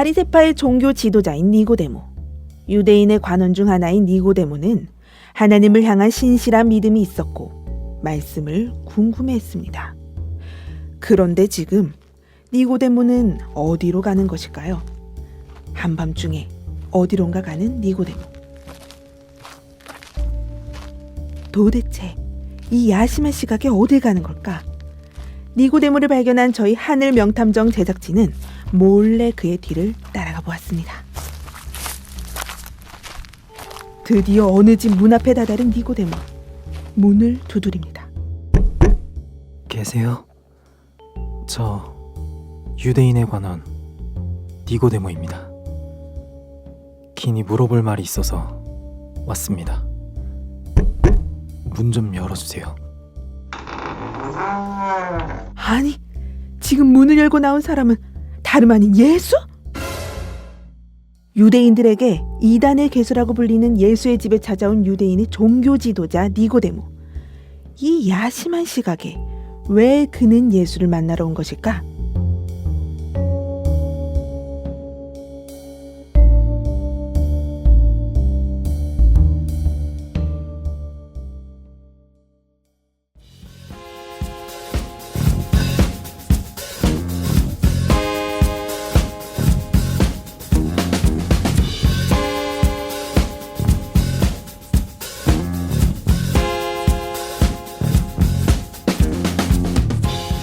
바리새파의 종교 지도자인 니고데모. 유대인의 관원 중 하나인 니고데모는 하나님을 향한 신실한 믿음이 있었고 말씀을 궁금해했습니다. 그런데 지금 니고데모는 어디로 가는 것일까요? 한밤중에 어디론가 가는 니고데모. 도대체 이 야심한 시각에 어딜 가는 걸까? 니고데모를 발견한 저희 하늘 명탐정 제작진은 몰래 그의 뒤를 따라가 보았습니다. 드디어 어느 집 문 앞에 다다른 니고데모. 문을 두드립니다. 계세요? 저 유대인에 관한 니고데모입니다. 긴히 물어볼 말이 있어서 왔습니다. 문 좀 열어주세요. 아니, 지금 문을 열고 나온 사람은 다름 아닌 예수? 유대인들에게 이단의 괴수라고 불리는 예수의 집에 찾아온 유대인의 종교 지도자 니고데모. 이 야심한 시각에 왜 그는 예수를 만나러 온 것일까?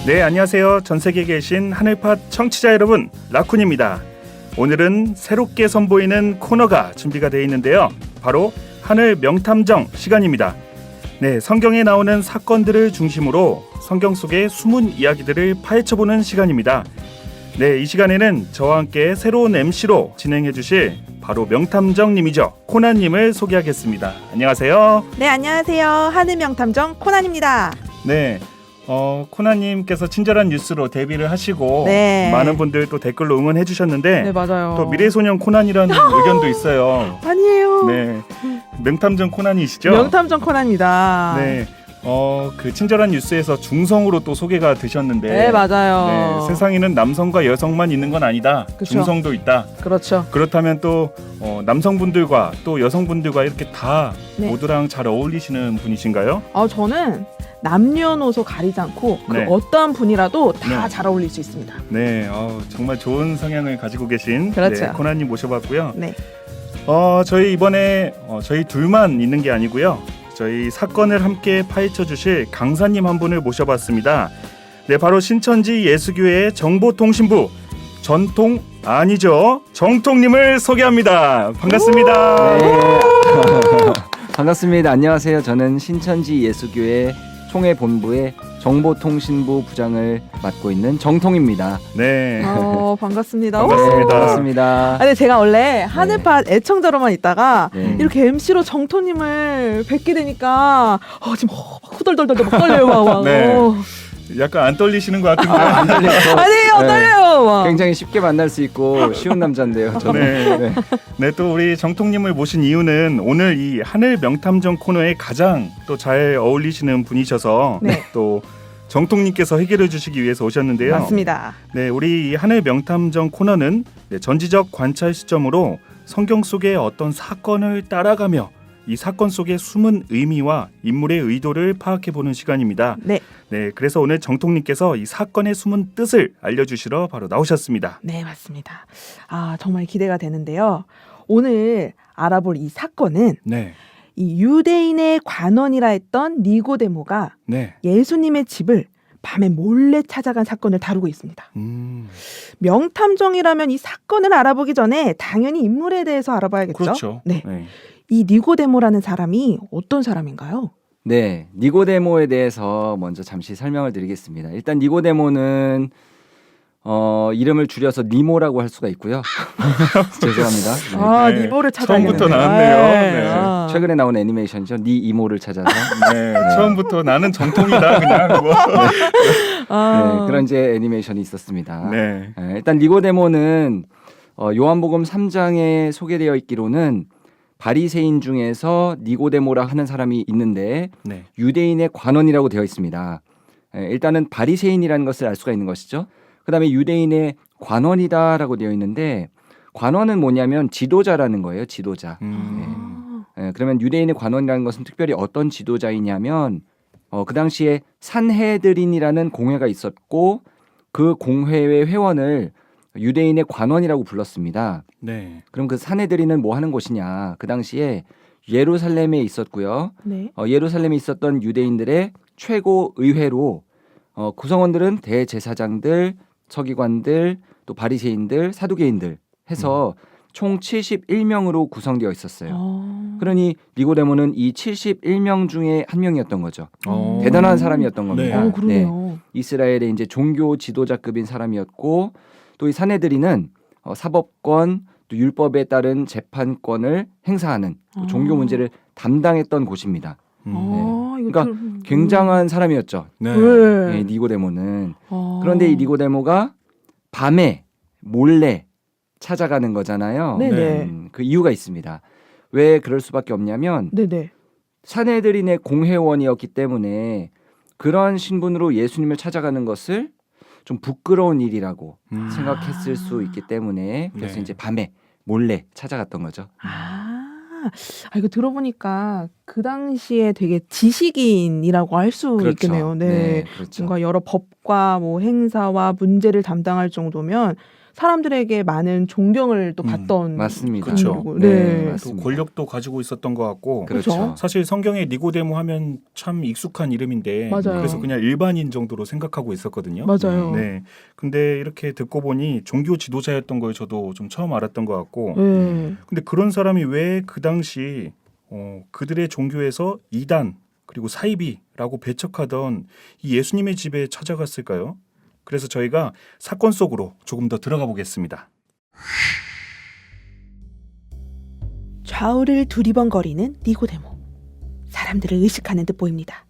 네, 안녕하세요. 전 세계에 계신 하늘팟 청취자 여러분, 라쿤입니다. 오늘은 새롭게 선보이는 코너가 준비가 되어 있는데요. 바로 하늘 명탐정 시간입니다. 네, 성경에 나오는 사건들을 중심으로 성경 속의 숨은 이야기들을 파헤쳐보는 시간입니다. 네, 이 시간에는 저와 함께 새로운 MC로 진행해 주실 바로 명탐정님이죠. 코난님을 소개하겠습니다. 안녕하세요. 네, 안녕하세요. 하늘 명탐정 코난입니다. 네, 코난님께서 친절한 뉴스로 데뷔를 하시고 네. 많은 분들 또 댓글로 응원해 주셨는데 네, 맞아요. 또 미래소년 코난이라는 의견도 있어요. 아니에요. 네, 명탐정 코난이시죠? 명탐정 코난입니다. 네, 그 친절한 뉴스에서 중성으로 또 소개가 되셨는데 네, 맞아요. 네, 세상에는 남성과 여성만 있는 건 아니다. 그쵸. 중성도 있다. 그렇죠. 그렇다면 또 남성분들과 또 여성분들과 이렇게 다 네. 모두랑 잘 어울리시는 분이신가요? 저는 남녀노소 가리지 않고 그 네. 어떠한 분이라도 다 네. 잘 어울릴 수 있습니다. 네, 정말 좋은 성향을 가지고 계신 그렇죠. 네, 코난님 모셔봤고요. 네. 저희 이번에 저희 둘만 있는 게 아니고요. 저희 사건을 함께 파헤쳐 주실 강사님 한 분을 모셔봤습니다. 네, 바로 신천지 예수교회의 정보통신부 전통 아니죠 정통님을 소개합니다. 반갑습니다. 네. 반갑습니다. 안녕하세요. 저는 신천지 예수교회 총회본부의 정보통신부 부장을 맡고 있는 정통입니다. 네. 반갑습니다. 반갑습니다. 반갑습니다. 근데 제가 원래 하늘팟 애청자로만 있다가 네. 이렇게 MC로 정토님을 뵙게 되니까 지금 후덜덜덜 막 떨려요. 막. 네. 약간 안 떨리시는 것 같은데. 안 떨려서 아니에요, 네. 떨려요. 막. 굉장히 쉽게 만날 수 있고 쉬운 남자인데요. 저는. 네. 네. 네, 또 우리 정통님을 모신 이유는 오늘 이 하늘 명탐정 코너에 가장 또 잘 어울리시는 분이셔서 네. 또 정통님께서 해결해 주시기 위해서 오셨는데요. 맞습니다. 네, 우리 이 하늘 명탐정 코너는 전지적 관찰 시점으로 성경 속의 어떤 사건을 따라가며 이 사건 속의 숨은 의미와 인물의 의도를 파악해보는 시간입니다. 네. 네, 그래서 오늘 정통님께서 이 사건의 숨은 뜻을 알려주시러 바로 나오셨습니다. 네, 맞습니다. 정말 기대가 되는데요. 오늘 알아볼 이 사건은 네, 이 유대인의 관원이라 했던 니고데모가 네, 예수님의 집을 밤에 몰래 찾아간 사건을 다루고 있습니다. 명탐정이라면 이 사건을 알아보기 전에 당연히 인물에 대해서 알아봐야겠죠? 그렇죠. 네. 이 니고데모라는 사람이 어떤 사람인가요? 네, 니고데모에 대해서 먼저 잠시 설명을 드리겠습니다. 일단 니고데모는 이름을 줄여서 니모라고 할 수가 있고요. 죄송합니다. 네. 네. 니모를 찾아야겠네요. 처음부터 나왔네요. 네. 최근에 나온 애니메이션이죠. 니 이모를 찾아서. 네, 처음부터 나는 정통이다 그냥. 뭐. 네, 그런 이제 애니메이션이 있었습니다. 네, 일단 니고데모는 요한복음 3장에 소개되어 있기로는 바리새인 중에서 니고데모라 하는 사람이 있는데 네, 유대인의 관원이라고 되어 있습니다. 일단은 바리새인이라는 것을 알 수가 있는 것이죠. 그다음에 유대인의 관원이다라고 되어 있는데 관원은 뭐냐면 지도자라는 거예요. 지도자. 아, 그러면 유대인의 관원이라는 것은 특별히 어떤 지도자이냐면 그 당시에 산헤드린이라는 공회가 있었고 그 공회의 회원을 유대인의 관원이라고 불렀습니다. 네. 그럼 그 산헤드린은 뭐 하는 곳이냐? 그 당시에 예루살렘에 있었고요. 네. 예루살렘에 있었던 유대인들의 최고 의회로 구성원들은 대제사장들, 서기관들, 또 바리새인들, 사두개인들 해서 총 71명으로 구성되어 있었어요. 그러니 니고데모는 이 71명 중에 한 명이었던 거죠. 대단한 사람이었던 겁니다. 네. 그러네요. 이스라엘의 이제 종교 지도자급인 사람이었고 또 이 산헤드린은 사법권 또 율법에 따른 재판권을 행사하는 또 종교 문제를 담당했던 곳입니다. 이거 그러니까 굉장한 사람이었죠. 네. 네. 니고데모는. 그런데 이 니고데모가 밤에 몰래 찾아가는 거잖아요. 네네. 그 이유가 있습니다. 왜 그럴 수밖에 없냐면 네네. 산헤드린의 공회원이었기 때문에 그런 신분으로 예수님을 찾아가는 것을 좀 부끄러운 일이라고 생각했을 수 있기 때문에 그래서 네. 이제 밤에 몰래 찾아갔던 거죠. 이거 들어보니까 그 당시에 되게 지식인이라고 할 수 있겠네요. 네. 그렇죠. 뭔가 여러 법과 뭐 행사와 문제를 담당할 정도면 사람들에게 많은 존경을 또 받던 맞습니다. 그렇죠. 분이고. 네, 네. 또 맞습니다. 권력도 가지고 있었던 것 같고 그렇죠. 사실 성경에 니고데모 하면 참 익숙한 이름인데 맞아요. 그래서 그냥 일반인 정도로 생각하고 있었거든요. 맞아요. 네. 근데 이렇게 듣고 보니 종교 지도자였던 걸 저도 좀 처음 알았던 것 같고 네. 근데 그런 사람이 왜 그 당시 그들의 종교에서 이단 그리고 사이비라고 배척하던 이 예수님의 집에 찾아갔을까요? 그래서 저희가 사건 속으로 조금 더 들어가 보겠습니다. 좌우를 두리번거리는 니고데모. 사람들을 의식하는 듯 보입니다.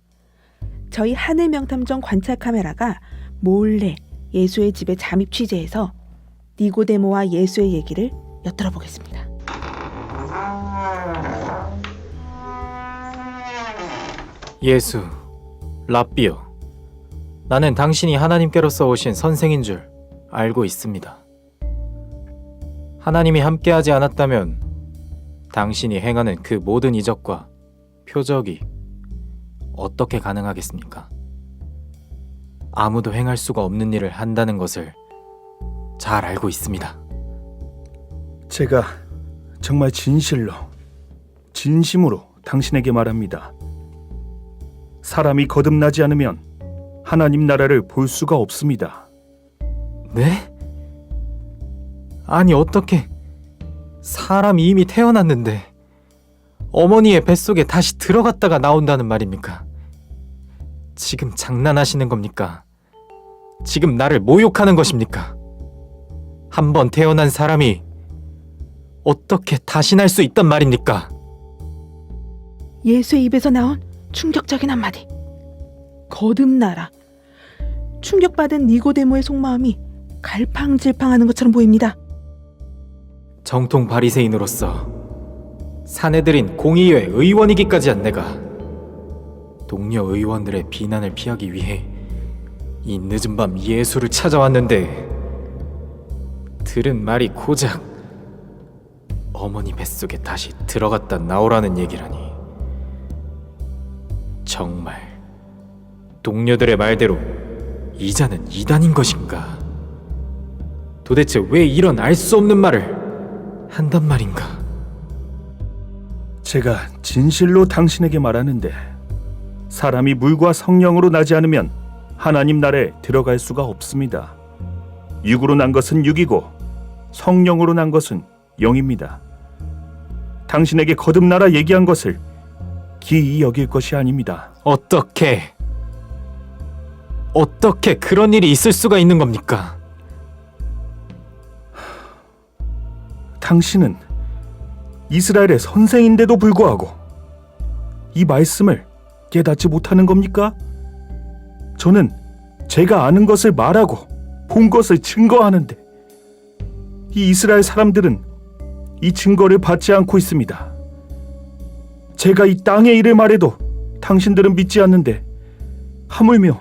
저희 하늘 명탐정 관찰 카메라가 몰래 예수의 집에 잠입 취재해서 니고데모와 예수의 얘기를 엿들어 보겠습니다. 예수, 랍비요. 나는 당신이 하나님께로서 오신 선생인 줄 알고 있습니다. 하나님이 함께하지 않았다면 당신이 행하는 그 모든 이적과 표적이 어떻게 가능하겠습니까? 아무도 행할 수가 없는 일을 한다는 것을 잘 알고 있습니다. 제가 정말 진심으로 당신에게 말합니다. 사람이 거듭나지 않으면 하나님 나라를 볼 수가 없습니다. 네? 아니 어떻게 사람이 이미 태어났는데 어머니의 뱃속에 다시 들어갔다가 나온다는 말입니까? 지금 장난하시는 겁니까? 지금 나를 모욕하는 것입니까? 한 번 태어난 사람이 어떻게 다시 날 수 있단 말입니까? 예수의 입에서 나온 충격적인 한마디. 거듭나라. 충격받은 니고데모의 속마음이 갈팡질팡하는 것처럼 보입니다. 정통 바리새인으로서 사내들인 공의회 의원이기까지 한 내가 동료 의원들의 비난을 피하기 위해 이 늦은 밤 예수를 찾아왔는데 들은 말이 고작 어머니 뱃속에 다시 들어갔다 나오라는 얘기라니. 정말 동료들의 말대로 이자는 이단인 것인가? 도대체 왜 이런 알 수 없는 말을 한단 말인가? 제가 진실로 당신에게 말하는데 사람이 물과 성령으로 나지 않으면 하나님 나라에 들어갈 수가 없습니다. 육으로 난 것은 육이고 성령으로 난 것은 영입니다. 당신에게 거듭나라 얘기한 것을 기이 여길 것이 아닙니다. 어떻게 그런 일이 있을 수가 있는 겁니까? 당신은 이스라엘의 선생인데도 불구하고 이 말씀을 깨닫지 못하는 겁니까? 저는 제가 아는 것을 말하고 본 것을 증거하는데 이 이스라엘 사람들은 이 증거를 받지 않고 있습니다. 제가 이 땅의 일을 말해도 당신들은 믿지 않는데 하물며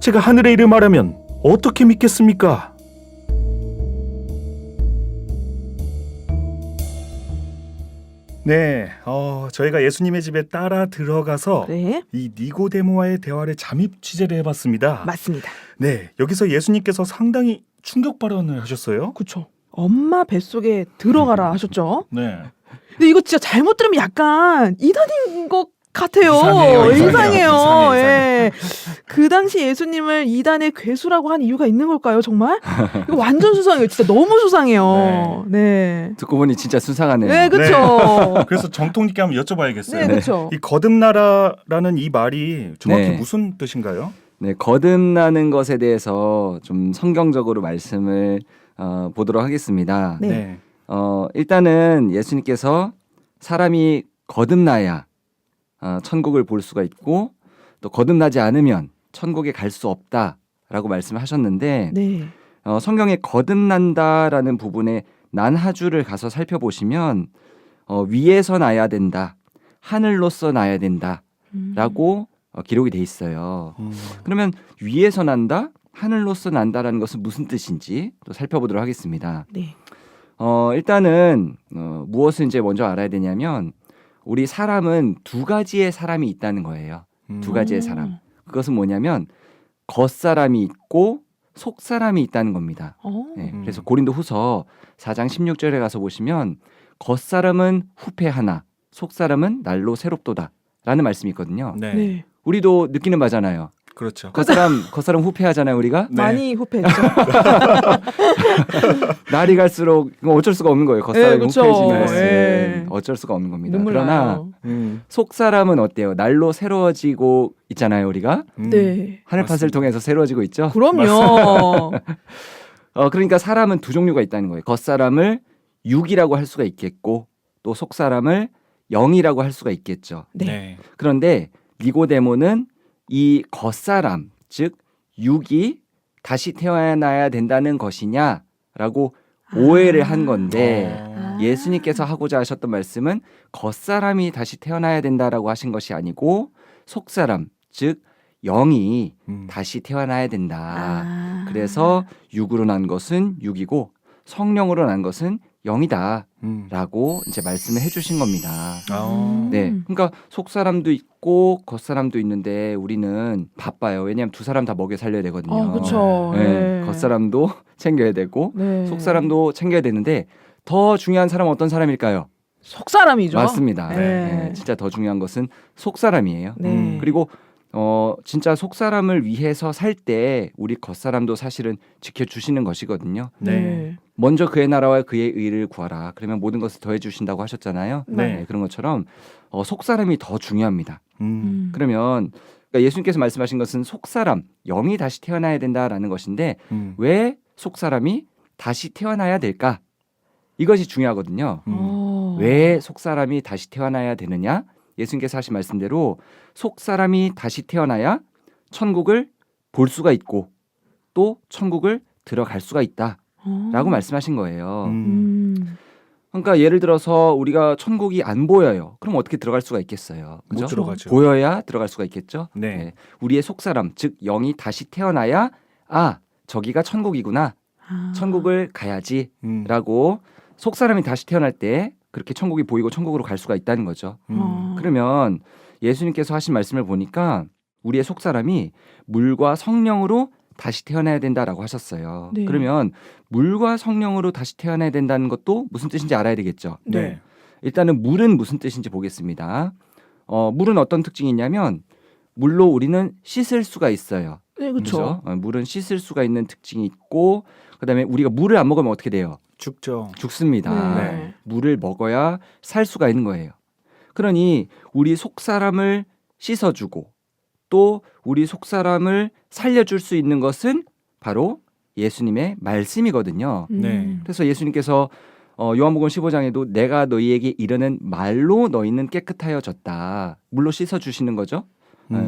제가 하늘의 일을 말하면 어떻게 믿겠습니까? 네, 저희가 예수님의 집에 따라 들어가서 네, 이 니고데모와의 대화를 잠입 취재를 해봤습니다. 맞습니다. 네, 여기서 예수님께서 상당히 충격 발언을 하셨어요. 그쵸. 엄마 뱃속에 들어가라 하셨죠. 네, 근데 이거 진짜 잘못 들으면 약간 이단인 것 같아요. 이상해요. 예. 그 당시 예수님을 이단의 괴수라고 한 이유가 있는 걸까요, 정말? 이거 완전 수상해요. 진짜 너무 수상해요. 네. 듣고 보니 진짜 수상하네요. 네, 그쵸. 그래서 정통님께 한번 여쭤봐야겠어요. 네, 그쵸. 이 거듭나라라는 이 말이 정확히 네. 무슨 뜻인가요? 네, 거듭나는 것에 대해서 좀 성경적으로 말씀을 보도록 하겠습니다. 네. 일단은 예수님께서 사람이 거듭나야 천국을 볼 수가 있고 또 거듭나지 않으면 천국에 갈 수 없다라고 말씀을 하셨는데 네. 성경에 거듭난다라는 부분에 난하주를 가서 살펴보시면 위에서 나야 된다, 하늘로서 나야 된다라고 기록이 돼 있어요. 그러면 위에서 난다, 하늘로서 난다라는 것은 무슨 뜻인지 또 살펴보도록 하겠습니다. 네. 일단은 무엇을 이제 먼저 알아야 되냐면 우리 사람은 두 가지의 사람이 있다는 거예요. 두 가지의 사람. 그것은 뭐냐면 겉사람이 있고 속사람이 있다는 겁니다. 네, 그래서 고린도후서 4장 16절에 가서 보시면 겉사람은 후패하나 속사람은 날로 새롭도다라는 말씀이 있거든요. 네, 네. 우리도 느끼는 바잖아요. 그렇죠. 겉사람 후패하잖아요, 우리가. 네. 많이 후패했죠. 날이 갈수록 이건 어쩔 수가 없는 거예요. 겉사람이 네, 그쵸. 후패해지는 것은 예. 어쩔 수가 없는 겁니다. 눈물 그러나 나요. 속사람은 어때요? 날로 새로워지고 있잖아요, 우리가. 네. 하늘팥을 맞습니다. 통해서 새로워지고 있죠. 그럼요. 그러니까 사람은 두 종류가 있다는 거예요. 겉사람을 육이라고 할 수가 있겠고 또 속사람을 영이라고 할 수가 있겠죠. 네. 그런데 니고데모는 이 겉사람, 즉 육이 다시 태어나야 된다는 것이냐라고 오해를 한 건데 아. 예수님께서 하고자 하셨던 말씀은 겉사람이 다시 태어나야 된다라고 하신 것이 아니고 속사람, 즉 영이 다시 태어나야 된다. 아. 그래서 육으로 난 것은 육이고 성령으로 난 것은 영이다라고 이제 말씀을 해주신 겁니다. 네, 그러니까 속 사람도 있고 겉 사람도 있는데 우리는 바빠요. 왜냐하면 두 사람 다 먹여 살려야 되거든요. 그렇죠. 네, 겉 사람도 챙겨야 되고 네. 속 사람도 챙겨야 되는데 더 중요한 사람은 어떤 사람일까요? 속 사람이죠. 맞습니다. 네. 네, 진짜 더 중요한 것은 속 사람이에요. 네. 그리고 진짜 속 사람을 위해서 살 때 우리 겉 사람도 사실은 지켜주시는 것이거든요. 네. 먼저 그의 나라와 그의 의를 구하라. 그러면 모든 것을 더해 주신다고 하셨잖아요. 네. 그런 것처럼 속 사람이 더 중요합니다. 음. 그러면 그러니까 예수님께서 말씀하신 것은 속 사람, 영이 다시 태어나야 된다라는 것인데 왜 속 사람이 다시 태어나야 될까? 이것이 중요하거든요. 왜 속 사람이 다시 태어나야 되느냐? 예수님께서 하신 말씀대로 속 사람이 다시 태어나야 천국을 볼 수가 있고 또 천국을 들어갈 수가 있다라고 말씀하신 거예요. 그러니까 예를 들어서 우리가 천국이 안 보여요. 그럼 어떻게 들어갈 수가 있겠어요? 못 그죠? 들어가죠. 보여야 들어갈 수가 있겠죠. 네. 우리의 속 사람, 즉 영이 다시 태어나야 저기가 천국이구나. 아. 천국을 가야지라고 속 사람이 다시 태어날 때 그렇게 천국이 보이고 천국으로 갈 수가 있다는 거죠. 그러면 예수님께서 하신 말씀을 보니까 우리의 속 사람이 물과 성령으로 다시 태어나야 된다라고 하셨어요. 네. 그러면 물과 성령으로 다시 태어나야 된다는 것도 무슨 뜻인지 알아야 되겠죠. 네. 일단은 물은 무슨 뜻인지 보겠습니다. 물은 어떤 특징이 있냐면 물로 우리는 씻을 수가 있어요. 네, 그렇죠. 그죠? 물은 씻을 수가 있는 특징이 있고 그다음에 우리가 물을 안 먹으면 어떻게 돼요? 죽죠. 죽습니다. 네. 물을 먹어야 살 수가 있는 거예요. 그러니 우리 속 사람을 씻어주고 또 우리 속 사람을 살려줄 수 있는 것은 바로 예수님의 말씀이거든요. 네. 그래서 예수님께서 요한복음 15장에도 내가 너희에게 이르는 말로 너희는 깨끗하여졌다. 물로 씻어주시는 거죠.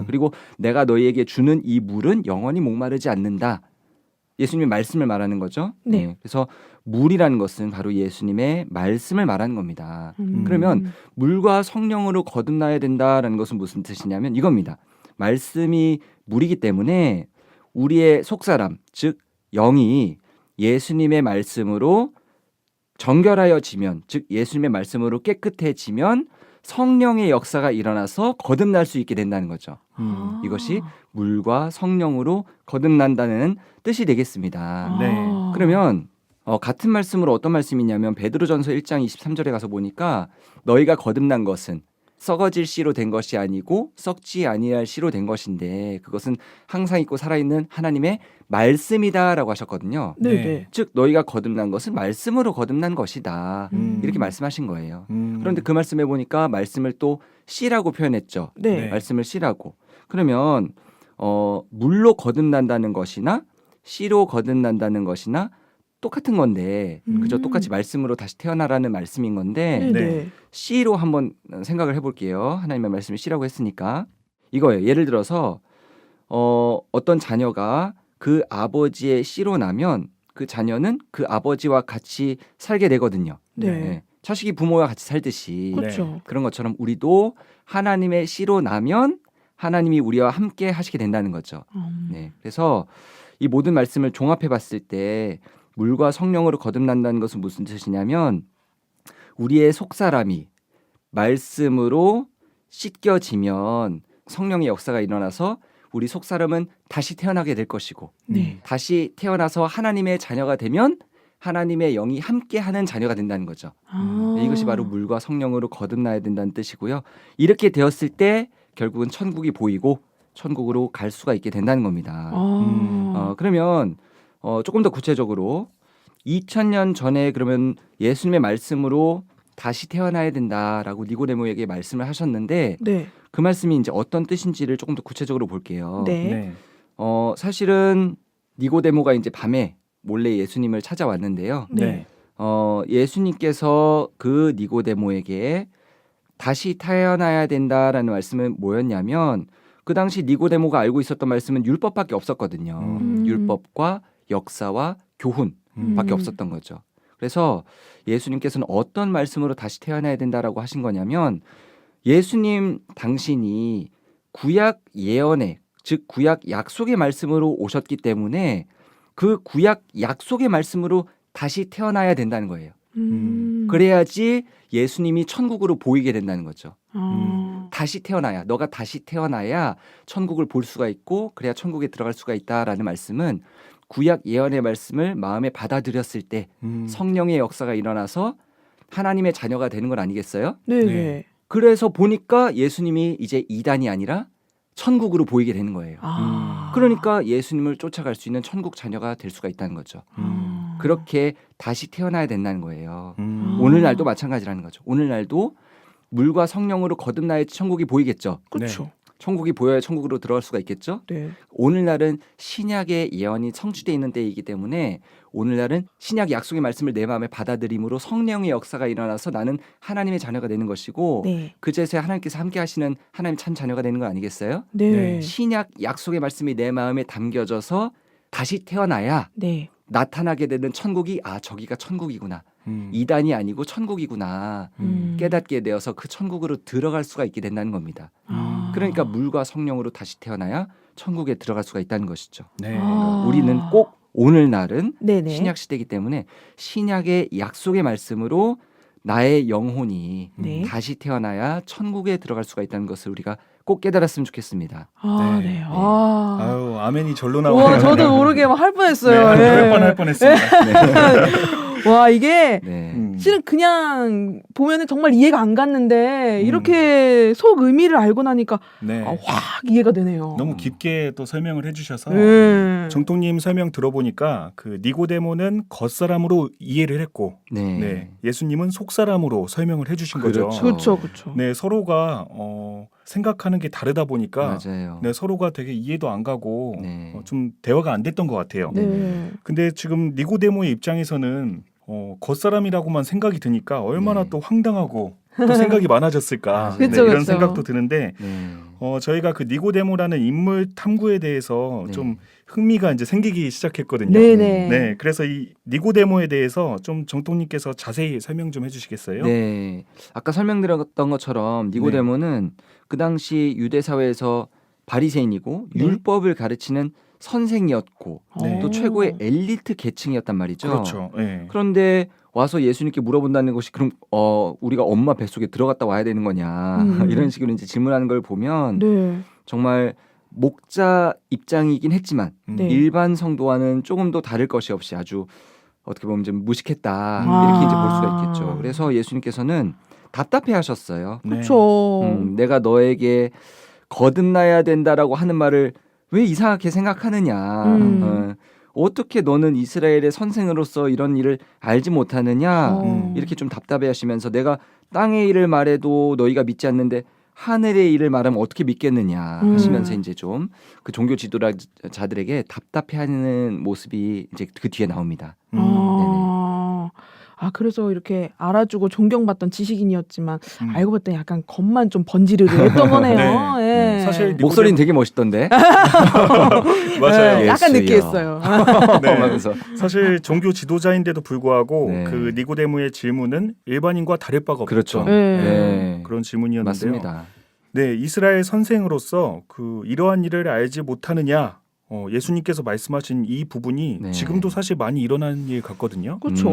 그리고 내가 너희에게 주는 이 물은 영원히 목마르지 않는다. 예수님의 말씀을 말하는 거죠. 네. 그래서 물이라는 것은 바로 예수님의 말씀을 말하는 겁니다. 그러면 물과 성령으로 거듭나야 된다라는 것은 무슨 뜻이냐면 이겁니다. 말씀이 물이기 때문에 우리의 속사람, 즉 영이 예수님의 말씀으로 정결하여지면, 즉 예수님의 말씀으로 깨끗해지면 성령의 역사가 일어나서 거듭날 수 있게 된다는 거죠. 아. 이것이 물과 성령으로 거듭난다는 뜻이 되겠습니다. 네. 그러면 같은 말씀으로 어떤 말씀이냐면 베드로전서 1장 23절에 가서 보니까 너희가 거듭난 것은 썩어질 씨로 된 것이 아니고 썩지 아니할 씨로 된 것인데 그것은 항상 있고 살아있는 하나님의 말씀이다라고 하셨거든요. 네네. 즉 너희가 거듭난 것은 말씀으로 거듭난 것이다. 이렇게 말씀하신 거예요. 그런데 그 말씀에 보니까 말씀을 또 씨라고 표현했죠. 네. 말씀을 씨라고. 그러면 물로 거듭난다는 것이나 씨로 거듭난다는 것이나 똑같은 건데 그저 똑같이 말씀으로 다시 태어나라는 말씀인 건데 네네. 씨로 한번 생각을 해볼게요. 하나님의 말씀이 씨라고 했으니까 이거예요. 예를 들어서 어떤 자녀가 그 아버지의 씨로 나면 그 자녀는 그 아버지와 같이 살게 되거든요. 네. 처식이 부모와 같이 살듯이 그렇죠. 그런 것처럼 우리도 하나님의 씨로 나면 하나님이 우리와 함께 하시게 된다는 거죠. 네. 그래서 이 모든 말씀을 종합해 봤을 때 물과 성령으로 거듭난다는 것은 무슨 뜻이냐면 우리의 속사람이 말씀으로 씻겨지면 성령의 역사가 일어나서 우리 속사람은 다시 태어나게 될 것이고 네. 다시 태어나서 하나님의 자녀가 되면 하나님의 영이 함께하는 자녀가 된다는 거죠. 아. 이것이 바로 물과 성령으로 거듭나야 된다는 뜻이고요. 이렇게 되었을 때 결국은 천국이 보이고 천국으로 갈 수가 있게 된다는 겁니다. 그러면 조금 더 구체적으로 2000년 전에 그러면 예수님의 말씀으로 다시 태어나야 된다라고 니고데모에게 말씀을 하셨는데 네. 그 말씀이 이제 어떤 뜻인지를 조금 더 구체적으로 볼게요. 네. 네. 사실은 니고데모가 이제 밤에 몰래 예수님을 찾아왔는데요. 네. 예수님께서 그 니고데모에게 다시 태어나야 된다라는 말씀은 뭐였냐면 그 당시 니고데모가 알고 있었던 말씀은 율법밖에 없었거든요. 율법과 역사와 교훈밖에 없었던 거죠. 그래서 예수님께서는 어떤 말씀으로 다시 태어나야 된다라고 하신 거냐면 예수님 당신이 구약 예언의 즉 구약 약속의 말씀으로 오셨기 때문에 그 구약 약속의 말씀으로 다시 태어나야 된다는 거예요. 그래야지 예수님이 천국으로 보이게 된다는 거죠. 다시 태어나야 너가 다시 태어나야 천국을 볼 수가 있고 그래야 천국에 들어갈 수가 있다라는 말씀은 구약 예언의 말씀을 마음에 받아들였을 때 성령의 역사가 일어나서 하나님의 자녀가 되는 건 아니겠어요? 네네. 네. 그래서 보니까 예수님이 이제 이단이 아니라 천국으로 보이게 되는 거예요. 아. 그러니까 예수님을 쫓아갈 수 있는 천국 자녀가 될 수가 있다는 거죠. 그렇게 다시 태어나야 된다는 거예요. 오늘날도 마찬가지라는 거죠. 오늘날도 물과 성령으로 거듭나야 천국이 보이겠죠. 그렇죠. 천국이 보여야 천국으로 들어갈 수가 있겠죠. 네. 오늘날은 신약의 예언이 성취되어 있는 때이기 때문에 오늘날은 신약 약속의 말씀을 내 마음에 받아들임으로 성령의 역사가 일어나서 나는 하나님의 자녀가 되는 것이고 네. 그제서야 하나님께서 함께 하시는 하나님 참 자녀가 되는 거 아니겠어요? 네. 신약 약속의 말씀이 내 마음에 담겨져서 다시 태어나야 네. 나타나게 되는 천국이 저기가 천국이구나. 이단이 아니고 천국이구나. 깨닫게 되어서 그 천국으로 들어갈 수가 있게 된다는 겁니다. 그러니까 물과 성령으로 다시 태어나야 천국에 들어갈 수가 있다는 것이죠. 네. 아. 우리는 꼭 오늘날은 네네. 신약 시대이기 때문에 신약의 약속의 말씀으로 나의 영혼이 네. 다시 태어나야 천국에 들어갈 수가 있다는 것을 우리가 꼭 깨달았으면 좋겠습니다. 아, 네. 네. 아. 아유, 아멘이 절로 나오네요. 와, 저도 모르게 막 할 뻔했어요. 네, 예. 그럴 뻔할 뻔했습니다. 와, 이게 네. 실은 그냥 보면은 정말 이해가 안 갔는데 음. 이렇게 속 의미를 알고 나니까 네. 확 이해가 되네요. 너무 깊게 또 설명을 해주셔서 네. 정통님 설명 들어보니까 그 니고데모는 겉사람으로 이해를 했고, 네. 네, 예수님은 속사람으로 설명을 해주신 거죠. 그렇죠. 그렇죠, 그렇죠. 네, 서로가 생각하는 게 다르다 보니까 맞아요. 네, 서로가 되게 이해도 안 가고 네. 좀 대화가 안 됐던 것 같아요. 네. 근데 지금 니고데모의 입장에서는 겉사람이라고만 생각이 드니까 얼마나 네. 또 황당하고 또 생각이 많아졌을까. 그쵸, 네, 이런 그쵸. 생각도 드는데 네. 저희가 그 니고데모라는 인물 탐구에 대해서 네. 좀 흥미가 이제 생기기 시작했거든요. 네네. 네, 그래서 이 니고데모에 대해서 좀 정통님께서 자세히 설명 좀 해주시겠어요? 네. 아까 설명드렸던 것처럼 니고데모는 그 당시 유대 사회에서 바리새인이고 네. 율법을 가르치는 선생이었고 네. 또 최고의 엘리트 계층이었단 말이죠. 그렇죠. 네. 그런데 와서 예수님께 물어본다는 것이 그럼 우리가 엄마 뱃속에 들어갔다 와야 되는 거냐 이런 식으로 이제 질문하는 걸 보면 네. 정말 목자 입장이긴 했지만 네. 일반 성도와는 조금 더 다를 것이 없이 아주 어떻게 보면 좀 무식했다 아. 이렇게 이제 볼 수가 있겠죠. 그래서 예수님께서는 답답해하셨어요. 네. 그렇죠. 내가 너에게 거듭나야 된다라고 하는 말을 왜 이상하게 생각하느냐. 어떻게 너는 이스라엘의 선생으로서 이런 일을 알지 못하느냐. 이렇게 좀 답답해하시면서 내가 땅의 일을 말해도 너희가 믿지 않는데 하늘의 일을 말하면 어떻게 믿겠느냐 하시면서 이제 좀 그 종교 지도자들에게 답답해하는 모습이 이제 그 뒤에 나옵니다. 그래서 이렇게 알아주고 존경받던 지식인이었지만 알고 봤더니 약간 겉만 좀 번지르르 했던 거네요. 네. 예. 사실 목소리는 되게 멋있던데. 맞아요. 예, 약간 예수요. 느끼했어요. 네. 하면서 사실 종교 지도자인데도 불구하고 네. 그 니고데모의 질문은 일반인과 다를 바가 없죠. 그렇죠. 네. 네. 그런 질문이었는데요. 맞습니다. 네, 이스라엘 선생으로서 그 이러한 일을 알지 못하느냐, 예수님께서 말씀하신 이 부분이 네. 지금도 사실 많이 일어나는 일 같거든요. 그렇죠.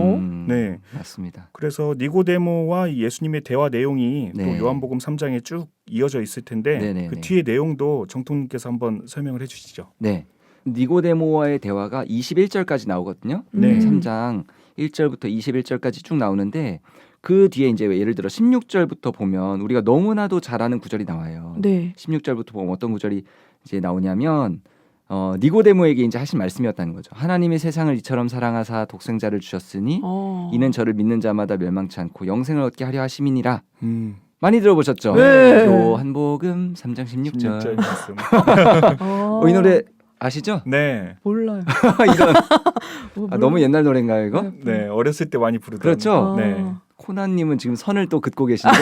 네. 맞습니다. 그래서 니고데모와 예수님의 대화 내용이 네. 또 요한복음 3장에 쭉 이어져 있을 텐데 네네네. 그 뒤에 내용도 정통님께서 한번 설명을 해주시죠. 네. 니고데모와의 대화가 21절까지 나오거든요. 네. 3장 1절부터 21절까지 쭉 나오는데 그 뒤에 이제 예를 들어 16절부터 보면 우리가 너무나도 잘 아는 구절이 나와요. 네. 16절부터 보면 어떤 구절이 이제 나오냐면 니고데모에게 이제 하신 말씀이었다는 거죠. 하나님이 세상을 이처럼 사랑하사 독생자를 주셨으니 이는 저를 믿는 자마다 멸망치 않고 영생을 얻게 하려 하심이니라. 많이 들어보셨죠? 네. 요한복음 3장 16절. 16절 말씀. 이 노래 아시죠? 네, 몰라요. 이런 너무 옛날 노래인가요 이거? 네, 어렸을 때 많이 부르던. 그렇죠. 네, 코난님은 지금 선을 또 긋고 계신데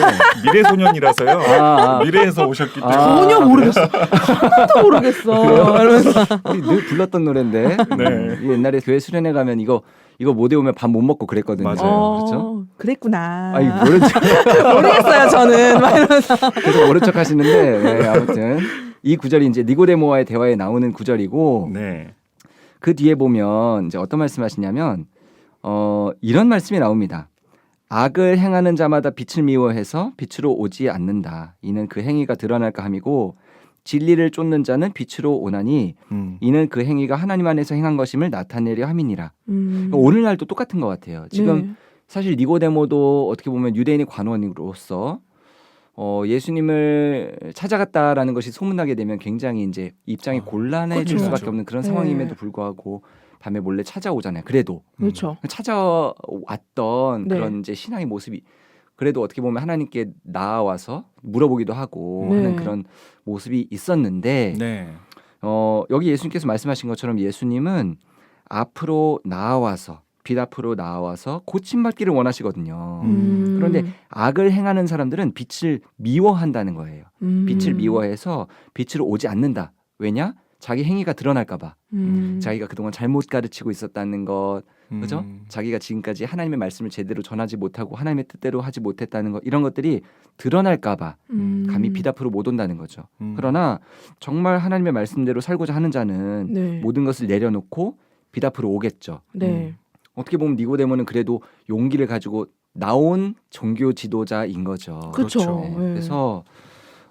미래소년이라서요. 아. 미래에서 오셨기 때문에. 전혀 모르겠어. 하나도 모르겠어. 이러면서. 우리 늘 불렀던 노래인데 네. 이 옛날에 교회 수련회 가면 이거 못 외우면 밥 못 먹고 그랬거든요. 맞아요. 그렇죠? 그랬구나. 아니 모른 척 모르겠어요, 저는. 막 이러면서. 계속 모른 척 하시는데 네, 아무튼 이 구절이 이제 니고데모와의 대화에 나오는 구절이고 네. 그 뒤에 보면 이제 어떤 말씀하시냐면 이런 말씀이 나옵니다. 악을 행하는 자마다 빛을 미워해서 빛으로 오지 않는다. 이는 그 행위가 드러날까 함이고 진리를 쫓는 자는 빛으로 오나니 이는 그 행위가 하나님 안에서 행한 것임을 나타내려 함이니라. 오늘날도 똑같은 것 같아요. 지금 네. 사실 니고데모도 어떻게 보면 유대인의 관원으로서 예수님을 찾아갔다라는 것이 소문나게 되면 굉장히 이제 입장이 곤란해질 그렇죠. 수밖에 없는 그런 네. 상황임에도 불구하고 밤에 몰래 찾아오잖아요. 그래도 그렇죠. 찾아왔던 네. 그런 이제 신앙의 모습이 그래도 어떻게 보면 하나님께 나와서 물어보기도 하고 네. 하는 그런 모습이 있었는데 네. 여기 예수님께서 말씀하신 것처럼 예수님은 앞으로 나와서 빛 앞으로 나와서 고침받기를 원하시거든요. 그런데 악을 행하는 사람들은 빛을 미워한다는 거예요. 빛을 미워해서 빛으로 오지 않는다. 왜냐? 자기 행위가 드러날까 봐. 자기가 그동안 잘못 가르치고 있었다는 것. 그죠? 자기가 지금까지 하나님의 말씀을 제대로 전하지 못하고 하나님의 뜻대로 하지 못했다는 것. 이런 것들이 드러날까 봐. 감히 빛 앞으로 못 온다는 거죠. 그러나 정말 하나님의 말씀대로 살고자 하는 자는 네. 모든 것을 내려놓고 빛 앞으로 오겠죠. 네. 어떻게 보면 니고데모는 그래도 용기를 가지고 나온 종교 지도자인 거죠. 그렇죠. 네. 네. 그래서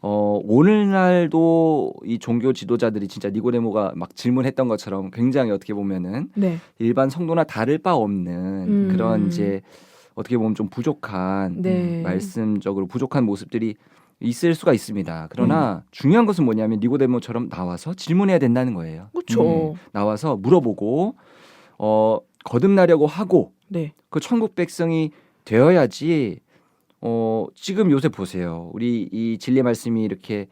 오늘날도 이 종교 지도자들이 진짜 니고데모가 막 질문했던 것처럼 굉장히 어떻게 보면은 네. 일반 성도나 다를 바 없는 그런 이제 어떻게 보면 좀 부족한 네. 말씀적으로 부족한 모습들이 있을 수가 있습니다. 그러나 중요한 것은 뭐냐면 니고데모처럼 나와서 질문해야 된다는 거예요. 그렇죠. 나와서 물어보고 거듭나려고 하고 네. 그 천국 백성이 되어야지. 지금 요새 보세요. 우리 이 진리 말씀이 이렇게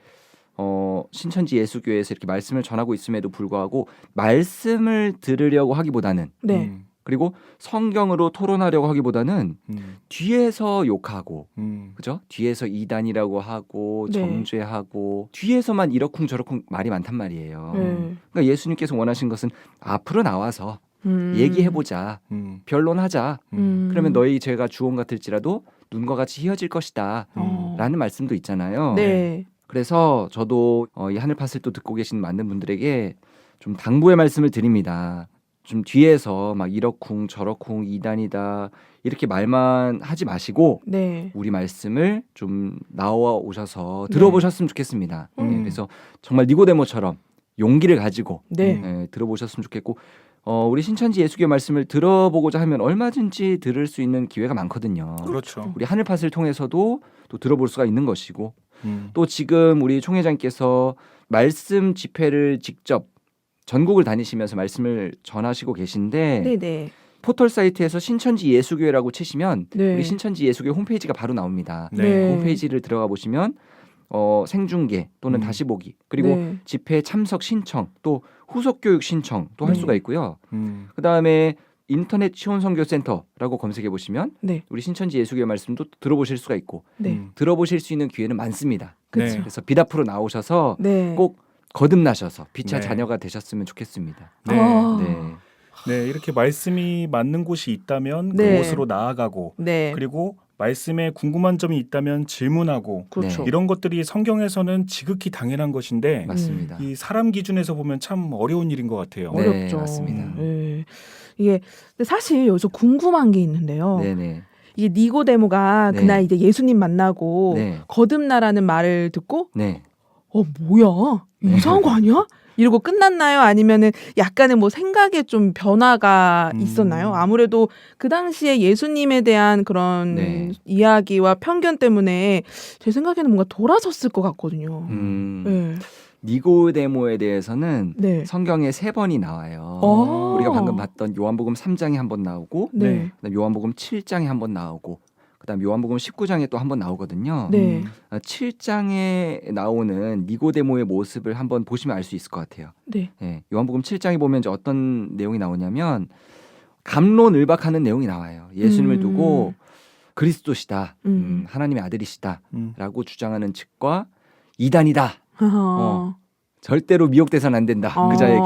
신천지 예수교회에서 이렇게 말씀을 전하고 있음에도 불구하고 말씀을 들으려고 하기보다는 네. 그리고 성경으로 토론하려고 하기보다는 뒤에서 욕하고 그죠? 뒤에서 이단이라고 하고 네. 정죄하고 뒤에서만 이러쿵저러쿵 말이 많단 말이에요. 네. 그러니까 예수님께서 원하신 것은 앞으로 나와서 얘기해보자. 변론하자. 그러면 너희 죄가 주홍 같을지라도 눈과 같이 희어질 것이다. 라는 말씀도 있잖아요. 네. 그래서 저도 이 하늘팟을 또 듣고 계신 많은 분들에게 좀 당부의 말씀을 드립니다. 좀 뒤에서 막 이러쿵 저러쿵 이단이다 이렇게 말만 하지 마시고 네. 우리 말씀을 좀 나와 오셔서 들어보셨으면 좋겠습니다. 그래서 정말 니고데모처럼 용기를 가지고 네. 들어보셨으면 좋겠고 우리 신천지 예수교회 말씀을 들어보고자 하면 얼마든지 들을 수 있는 기회가 많거든요. 그렇죠. 우리 하늘팟을 통해서도 또 들어볼 수가 있는 것이고 음. 또 지금 우리 총회장께서 말씀 집회를 직접 전국을 다니시면서 말씀을 전하시고 계신데 네네. 포털 사이트에서 신천지 예수교회라고 치시면 네. 우리 신천지 예수교회 홈페이지가 바로 나옵니다. 네. 네. 그 홈페이지를 들어가 보시면 생중계 또는 다시 보기 그리고 네. 집회 참석 신청 또 후속 교육 신청도 할 네. 수가 있고요. 음. 그다음에 인터넷 치혼선교센터라고 검색해 보시면 네. 우리 신천지 예수교회 말씀도 들어보실 수가 있고 네. 들어보실 수 있는 기회는 많습니다. 그렇죠. 네. 그래서 빛 앞으로 나오셔서 네. 꼭 거듭나셔서 빛의 네. 자녀가 되셨으면 좋겠습니다. 네. 아. 네. 네, 이렇게 말씀이 맞는 곳이 있다면 네. 그곳으로 나아가고 네. 그리고 말씀에 궁금한 점이 있다면 질문하고 그렇죠. 이런 것들이 성경에서는 지극히 당연한 것인데 맞습니다. 이 사람 기준에서 보면 참 어려운 일인 것 같아요. 네. 어렵죠. 맞습니다. 네. 이게 근데 사실 여기서 궁금한 게 있는데요. 네네. 이게 니고데모가 네. 그날 이제 예수님 만나고 네. 거듭나라는 말을 듣고 네. 뭐야 이상한 거 아니야? 이러고 끝났나요? 아니면은 약간의 뭐 생각에 좀 변화가 있었나요? 아무래도 그 당시에 예수님에 대한 그런 네. 이야기와 편견 때문에 제 생각에는 뭔가 돌아섰을 것 같거든요. 네. 니고데모에 대해서는 네. 성경에 3번이 나와요. 아. 우리가 방금 봤던 요한복음 3장에 한 번 나오고 네. 그다음 요한복음 7장에 한 번 나오고 그다음 요한복음 19장에 또 한 번 나오거든요. 네. 7장에 나오는 니고데모의 모습을 한번 보시면 알 수 있을 것 같아요. 네. 예, 요한복음 7장에 보면 이제 어떤 내용이 나오냐면 갑론을박하는 내용이 나와요. 예수님을 두고 그리스도시다, 하나님의 아들이시다라고 주장하는 측과 이단이다, 절대로 미혹돼서는 안 된다 그 자에게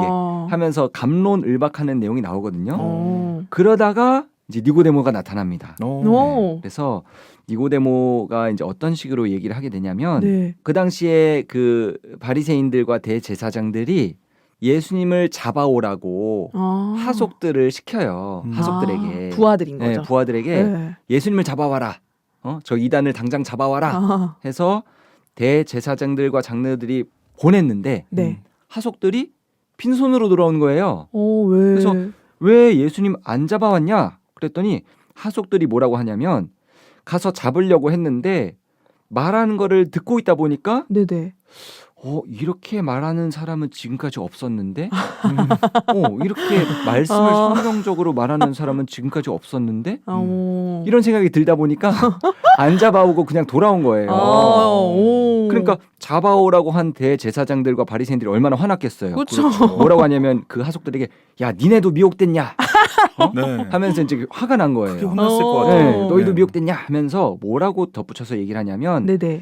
하면서 갑론을박하는 내용이 나오거든요. 그러다가 이제 니고데모가 나타납니다. 오. 그래서 니고데모가 이제 어떤 식으로 얘기를 하게 되냐면 네. 그 당시에 그 바리새인들과 대제사장들이 예수님을 잡아오라고 하속들을 시켜요. 하속들에게. 부하들인 네, 거죠. 부하들에게 네. 예수님을 잡아와라. 저 이단을 당장 잡아와라. 해서 대제사장들과 장로들이 보냈는데 네. 하속들이 빈손으로 돌아온 거예요. 왜? 그래서 왜 예수님 안 잡아왔냐? 그랬더니 하속들이 뭐라고 하냐면 가서 잡으려고 했는데 말하는 거를 듣고 있다 보니까 네네. 이렇게 말하는 사람은 지금까지 없었는데 이렇게 말씀을 성경적으로 말하는 사람은 지금까지 없었는데 이런 생각이 들다 보니까 안 잡아오고 그냥 돌아온 거예요. 그러니까 잡아오라고 한 대제사장들과 바리새인들이 얼마나 화났겠어요. 그렇죠. 뭐라고 하냐면 그 하속들에게 야 니네도 미혹됐냐 네. 하면서 이제 화가 난 거예요. 크게 혼났을 것 네, 같아요. 너희도 네. 미혹됐냐 하면서 뭐라고 덧붙여서 얘기를 하냐면 네네.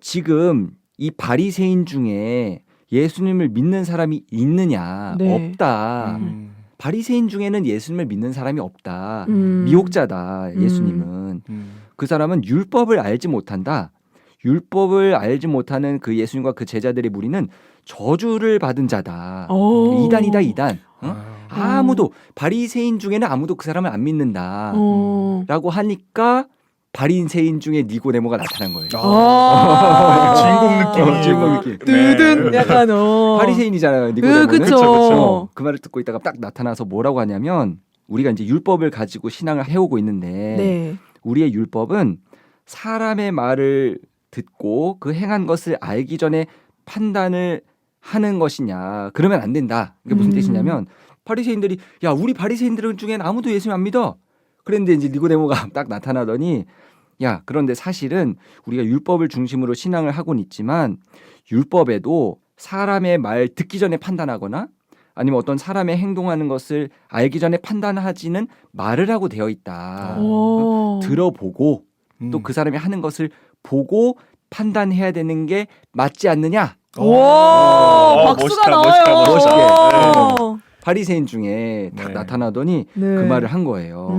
지금 이 바리새인 중에 예수님을 믿는 사람이 있느냐? 네. 없다. 바리새인 중에는 예수님을 믿는 사람이 없다. 음. 미혹자다. 예수님은. 그 사람은 율법을 알지 못한다. 율법을 알지 못하는 그 예수님과 그 제자들의 무리는 저주를 받은 자다. 이단이다 이단. 아무도 바리새인 중에는 아무도 그 사람을 안 믿는다. 라고 하니까 바리새인 중에 니고데모가 나타난 거예요. 주인공 느낌이 주인공 느낌. 뜨든 약간 바리새인이잖아요. 니고데모는. 그쵸. 그 말을 듣고 있다가 딱 나타나서 뭐라고 하냐면 우리가 이제 율법을 가지고 신앙을 해오고 있는데 네. 우리의 율법은 사람의 말을 듣고 그 행한 것을 알기 전에 판단을 하는 것이냐. 그러면 안 된다. 이게 무슨 뜻이냐면 바리새인들이 야 우리 바리새인들 중엔 아무도 예수님 안 믿어. 그런데 이제 니고데모가 딱 나타나더니 야 그런데 사실은 우리가 율법을 중심으로 신앙을 하고는 있지만 율법에도 사람의 말 듣기 전에 판단하거나 아니면 어떤 사람의 행동하는 것을 알기 전에 판단하지는 말을 하고 되어 있다. 들어보고 또 그 사람이 하는 것을 보고 판단해야 되는 게 맞지 않느냐? 와, 박수가 나와요. 멋있게. 바리새인 중에 딱 네. 나타나더니 네. 그 말을 한 거예요.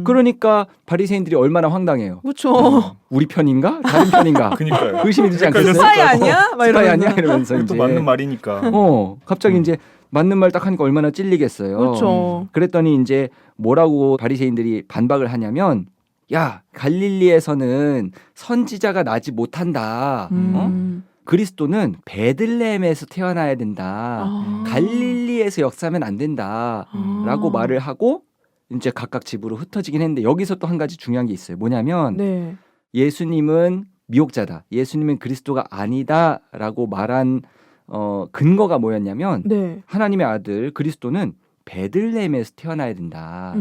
그러니까 바리새인들이 얼마나 황당해요. 그렇죠. 우리 편인가? 다른 편인가? 그러니까 의심이 들지 그러니까 않겠어요? 스파이 아니야? 막 스파이 이러면서. 아니야? 이러면서 또 이제 맞는 말이니까. 갑자기 이제 맞는 말 딱 하니까 얼마나 찔리겠어요. 그렇죠. 그랬더니 이제 뭐라고 바리새인들이 반박을 하냐면 야 갈릴리에서는 선지자가 나지 못한다. 그리스도는 베들레헴에서 태어나야 된다. 아. 갈릴리에서 역사하면 안 된다라고 말을 하고 이제 각각 집으로 흩어지긴 했는데 여기서 또 한 가지 중요한 게 있어요. 뭐냐면 네. 예수님은 미혹자다. 예수님은 그리스도가 아니다라고 말한 근거가 뭐였냐면 네. 하나님의 아들 그리스도는 베들레헴에서 태어나야 된다.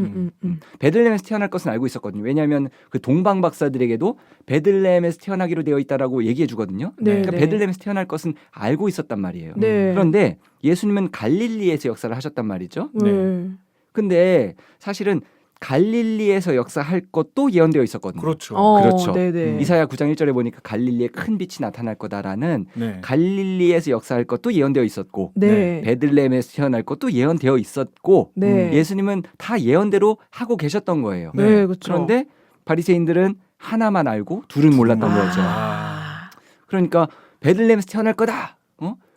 베들레헴에서 태어날 것은 알고 있었거든요. 왜냐하면 그 동방 박사들에게도 베들레헴에서 태어나기로 되어 있다라고 얘기해 주거든요. 네, 그러니까 네. 베들레헴에서 태어날 것은 알고 있었단 말이에요. 네. 그런데 예수님은 갈릴리에서 역사를 하셨단 말이죠. 네. 근데 사실은 갈릴리에서 역사할 것도 예언되어 있었거든요. 그렇죠. 그렇죠. 네네. 이사야 9장 1절에 보니까 갈릴리에 큰 빛이 나타날 거다라는 네. 갈릴리에서 역사할 것도 예언되어 있었고 네. 베들레헴에서 태어날 것도 예언되어 있었고 네. 예수님은 다 예언대로 하고 계셨던 거예요. 네, 그렇죠. 그런데 바리새인들은 하나만 알고 둘은 몰랐던 거죠. 아. 그러니까 베들레헴에서 태어날 거다.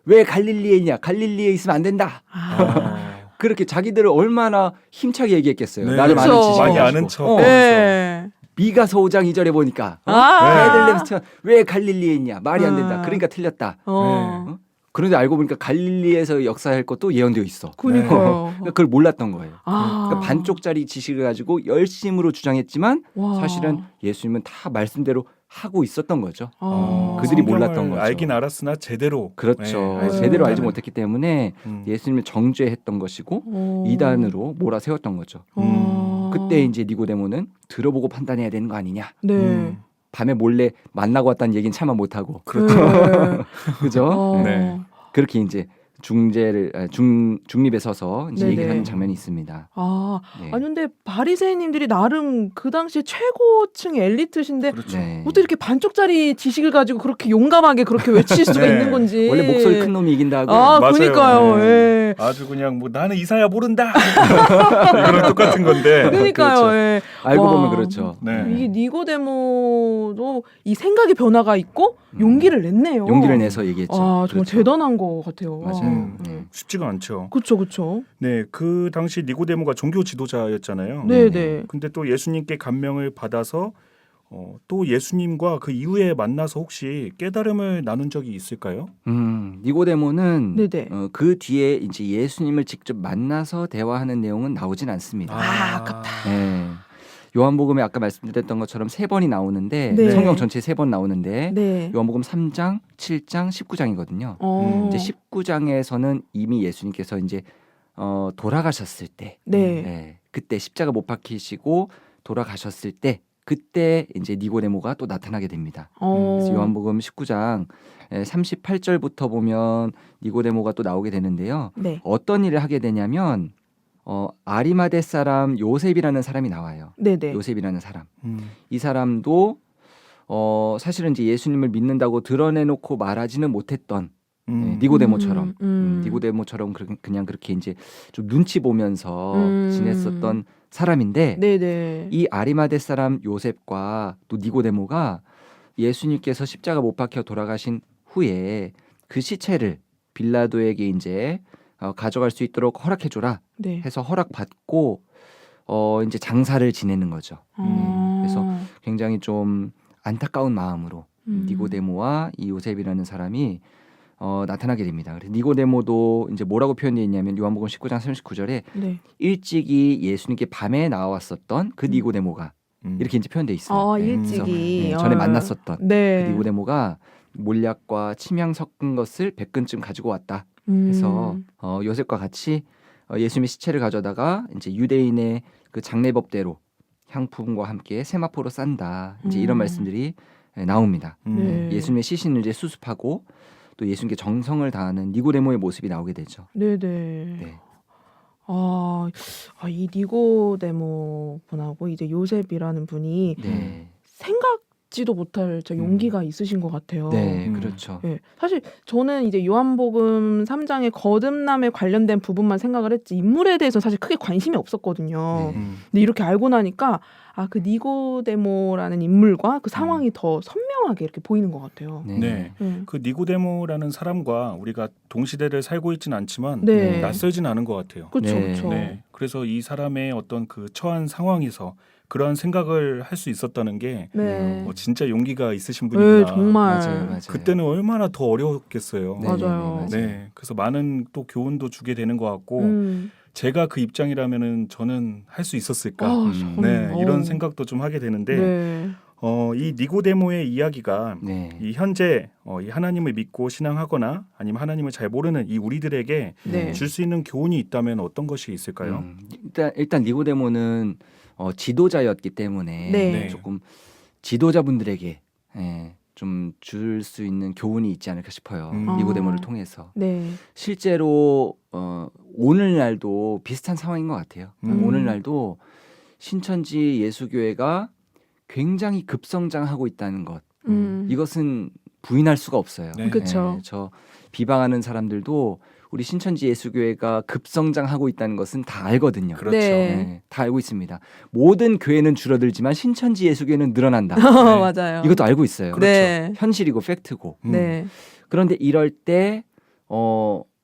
왜 갈릴리에 있냐? 갈릴리에 있으면 안 된다. 아. 그렇게 자기들을 얼마나 힘차게 얘기했겠어요. 네. 나를 많이 그렇죠. 지지해 많이 가지고. 아는 척. 네. 미가서 5장 2절에 보니까 아. 베들레헴에서 태어나 왜 갈릴리에 있냐? 말이 안 된다. 아. 그러니까 틀렸다. 어. 그런데 알고 보니까 갈릴리에서 역사할 것도 예언되어 있어. 그니까요. 그러니까 그걸 몰랐던 거예요. 아. 그러니까 반쪽짜리 지식을 가지고 열심으로 주장했지만 와. 사실은 예수님은 다 말씀대로 하고 있었던 거죠. 아. 그들이 성경을 몰랐던 거죠. 알긴 알았으나 제대로 그렇죠. 알지 제대로 알지 못하는. 못했기 때문에 예수님을 정죄했던 것이고 어. 이단으로 몰아세웠던 거죠. 어. 그때 이제 니고데모는 들어보고 판단해야 되는 거 아니냐. 네. 밤에 몰래 만나고 왔다는 얘기는 차마 못하고 그렇죠. 네. 그죠? 어. 네. 그렇게 이제 중립에 서서 이제 네네. 얘기를 하는 장면이 있습니다. 아, 네. 아니 근데 바리새인님들이 나름 그 당시에 최고층 엘리트신데 그렇죠. 네. 어떻게 이렇게 반쪽짜리 지식을 가지고 그렇게 용감하게 그렇게 외칠 수가 네. 있는 건지. 원래 목소리 큰 놈이 이긴다고. 아, 맞아요. 그러니까요. 네. 예. 아주 그냥 뭐 나는 이사야 모른다. 이거랑 똑같은 건데. 그러니까요. 그렇죠. 예. 알고 와. 보면 그렇죠. 네. 이게 니고데모도 이 생각의 변화가 있고 용기를 냈네요. 용기를 내서 얘기했죠. 아, 정말 그렇죠. 대단한 것 같아요. 맞아요. 쉽지가 않죠. 그렇죠, 그렇죠. 네, 그 당시 니고데모가 종교 지도자였잖아요. 네, 네. 근데 또 예수님께 감명을 받아서 또 예수님과 그 이후에 만나서 혹시 깨달음을 나눈 적이 있을까요? 니고데모는 네네. 그 뒤에 이제 예수님을 직접 만나서 대화하는 내용은 나오진 않습니다. 아, 아깝다. 네. 요한복음에 아까 말씀드렸던 것처럼 3번이 나오는데 네. 성경 전체에 3번 나오는데 네. 요한복음 3장, 7장, 19장이거든요. 이제 19장에서는 이미 예수님께서 이제 돌아가셨을 때, 네. 그때 십자가 못 박히시고 돌아가셨을 때, 그때 이제 니고데모가 또 나타나게 됩니다. 그래서 요한복음 19장 38절부터 보면 니고데모가 또 나오게 되는데요. 네. 어떤 일을 하게 되냐면 아리마대 사람 요셉이라는 사람이 나와요. 네네. 요셉이라는 사람. 이 사람도 사실은 이제 예수님을 믿는다고 드러내놓고 말하지는 못했던 니고데모처럼 니고데모처럼 그냥 그렇게 이제 좀 눈치 보면서 지냈었던 사람인데 네네. 이 아리마대 사람 요셉과 또 니고데모가 예수님께서 십자가 못 박혀 돌아가신 후에 그 시체를 빌라도에게 이제 가져갈 수 있도록 허락해줘라 네. 해서 허락받고 이제 장사를 지내는 거죠. 그래서 굉장히 좀 안타까운 마음으로 니고데모와 이 요셉이라는 사람이 나타나게 됩니다. 그래서 니고데모도 이제 뭐라고 표현되어 있냐면 요한복음 19장 39절에 네. 일찍이 예수님께 밤에 나왔었던 그 니고데모가 이렇게 이제 표현되어 있어요. 아, 네, 일찍이. 그래서, 전에 만났었던 네. 그 니고데모가 몰약과 침향 섞은 것을 100근쯤 가지고 왔다. 해서 요셉과 같이 예수님의 시체를 가져다가 이제 유대인의 그 장례법대로 향품과 함께 세마포로 싼다. 이제 이런 말씀들이 나옵니다. 네. 예수님의 시신을 이제 수습하고 또 예수님께 정성을 다하는 니고데모의 모습이 나오게 되죠. 네네. 네. 이 니고데모 분하고 이제 요셉이라는 분이 네. 믿지도 못할 진짜 용기가 있으신 것 같아요. 네, 음. 그렇죠. 네, 사실 저는 이제 요한복음 3장의 거듭남에 관련된 부분만 생각을 했지 인물에 대해서 사실 크게 관심이 없었거든요. 네. 근데 이렇게 알고 나니까 그 니고데모라는 인물과 그 상황이 더 선명하게 이렇게 보이는 것 같아요. 네. 네. 네. 그 니고데모라는 사람과 우리가 동시대를 살고 있진 않지만 네. 낯설진 않은 것 같아요. 그렇죠, 네. 그렇죠. 네. 그래서 이 사람의 어떤 그 처한 상황에서 그러한 생각을 할 수 있었다는 게 네. 진짜 용기가 있으신 네, 분이구나. 정말. 맞아요. 그때는 얼마나 더 어려웠겠어요. 네, 맞아요. 네. 그래서 많은 또 교훈도 주게 되는 것 같고 제가 그 입장이라면은 저는 할 수 있었을까? 저는, 네, 이런 생각도 좀 하게 되는데 네. 이 니고데모의 이야기가 네. 이 현재 이 하나님을 믿고 신앙하거나 아니면 하나님을 잘 모르는 이 우리들에게 네. 줄 수 있는 교훈이 있다면 어떤 것이 있을까요? 일단 니고데모는 지도자였기 때문에 네. 조금 지도자분들에게 좀 줄 수 있는 교훈이 있지 않을까 싶어요. 니고데모를 통해서. 네. 실제로 오늘날도 비슷한 상황인 것 같아요. 오늘날도 신천지 예수교회가 굉장히 급성장하고 있다는 것. 이것은 부인할 수가 없어요. 네. 그쵸. 저 비방하는 사람들도 우리 신천지 예수교회가 급성장하고 있다는 것은 다 알거든요. 그렇죠. 네. 다 알고 있습니다. 모든 교회는 줄어들지만 신천지 예수교회는 늘어난다. 맞아요. 이것도 알고 있어요. 네. 현실이고 팩트고. 네. 그런데 이럴 때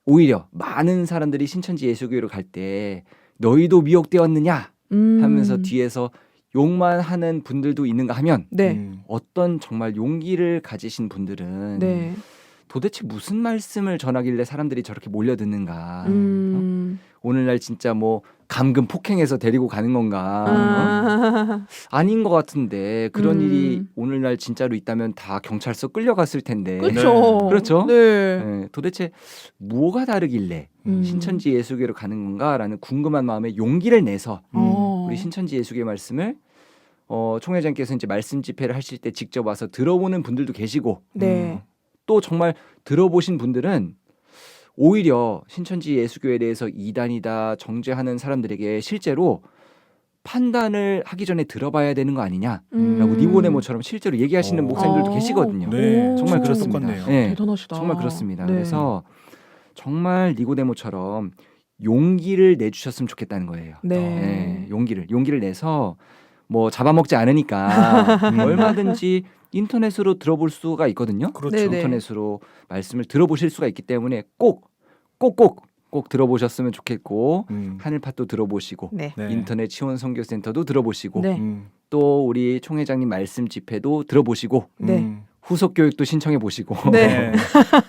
오히려 많은 사람들이 신천지 예수교회로 갈 때 너희도 미혹되었느냐 하면서 뒤에서 욕만 하는 분들도 있는가 하면 네. 어떤 정말 용기를 가지신 분들은 네. 도대체 무슨 말씀을 전하길래 사람들이 저렇게 몰려듣는가. 오늘날 진짜 뭐 감금 폭행해서 데리고 가는 건가. 아닌 것 같은데 그런 일이 오늘날 진짜로 있다면 다 경찰서 끌려갔을 텐데. 그렇죠. 그렇죠? 네. 네, 도대체 뭐가 다르길래 신천지 예수교회로 가는 건가라는 궁금한 마음에 용기를 내서 우리 신천지 예수교회 말씀을 총회장께서 이제 말씀 집회를 하실 때 직접 와서 들어보는 분들도 계시고 네. 또 정말 들어보신 분들은 오히려 신천지 예수교회에 대해서 이단이다 정죄하는 사람들에게 실제로 판단을 하기 전에 들어봐야 되는 거 아니냐라고 니고데모처럼 실제로 얘기하시는 목사님들도 계시거든요. 네, 정말 진짜 그렇습니다. 똑같네요. 네, 대단하시다. 정말 그렇습니다. 네. 그래서 정말 니고데모처럼 용기를 내주셨으면 좋겠다는 거예요. 네. 용기를 내서 뭐 잡아먹지 않으니까 얼마든지 인터넷으로 들어볼 수가 있거든요. 그렇죠. 네네. 인터넷으로 말씀을 들어보실 수가 있기 때문에 꼭 들어보셨으면 좋겠고 하늘팟도 들어보시고 네. 네. 인터넷 치원 선교센터도 들어보시고 네. 또 우리 총회장님 말씀 집회도 들어보시고 네. 후속 교육도 신청해 보시고 네.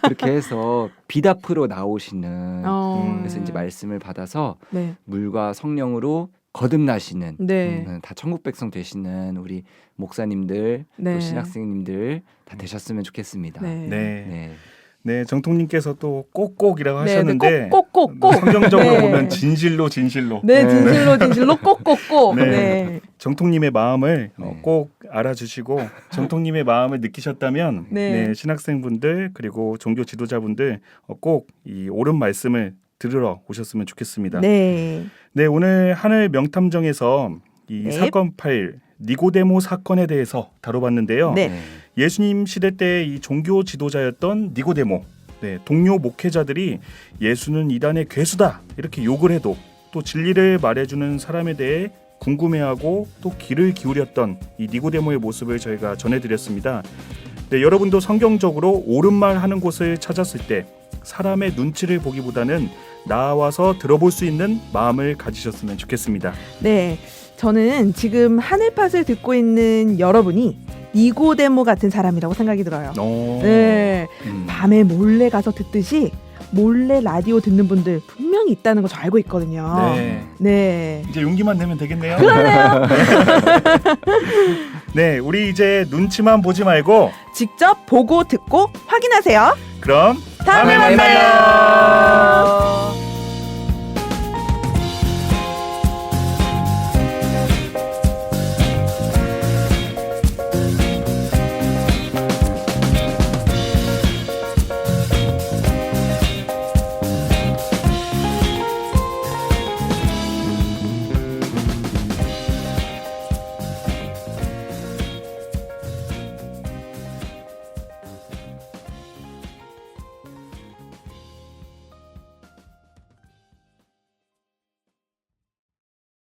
그렇게 해서 비답으로 나오시는 그래서 이제 말씀을 받아서 네. 물과 성령으로 거듭나시는 네. 다 천국 백성 되시는 우리 목사님들 네. 또 신학생님들 다 되셨으면 좋겠습니다. 네. 네. 네. 네, 정통님께서 또 꼭꼭이라고 네, 하셨는데 꼭꼭꼭. 성경적으로 네. 보면 진실로 네, 진실로 꼭꼭꼭. 네. 네. 정통님의 마음을 네. 꼭 알아주시고 정통님의 마음을 느끼셨다면 네. 네, 신학생분들 그리고 종교 지도자분들 꼭 이 옳은 말씀을 들으러 오셨으면 좋겠습니다. 네. 네, 오늘 하늘 명탐정에서 이 네. 사건 파일 니고데모 사건에 대해서 다뤄봤는데요. 네. 네. 예수님 시대 때 이 종교 지도자였던 니고데모, 동료 목회자들이 예수는 이단의 괴수다 이렇게 욕을 해도 또 진리를 말해주는 사람에 대해 궁금해하고 또 귀를 기울였던 이 니고데모의 모습을 저희가 전해드렸습니다. 네, 여러분도 성경적으로 옳은 말 하는 곳을 찾았을 때 사람의 눈치를 보기보다는 나와서 들어볼 수 있는 마음을 가지셨으면 좋겠습니다. 네. 저는 지금 하늘팟을 듣고 있는 여러분이 니고데모 같은 사람이라고 생각이 들어요. 네. 밤에 몰래 가서 듣듯이 몰래 라디오 듣는 분들 분명히 있다는 거 저 알고 있거든요. 네. 네. 이제 용기만 내면 되겠네요. 그러네요. 네, 우리 이제 눈치만 보지 말고 직접 보고 듣고 확인하세요. 그럼 다음에 만나요.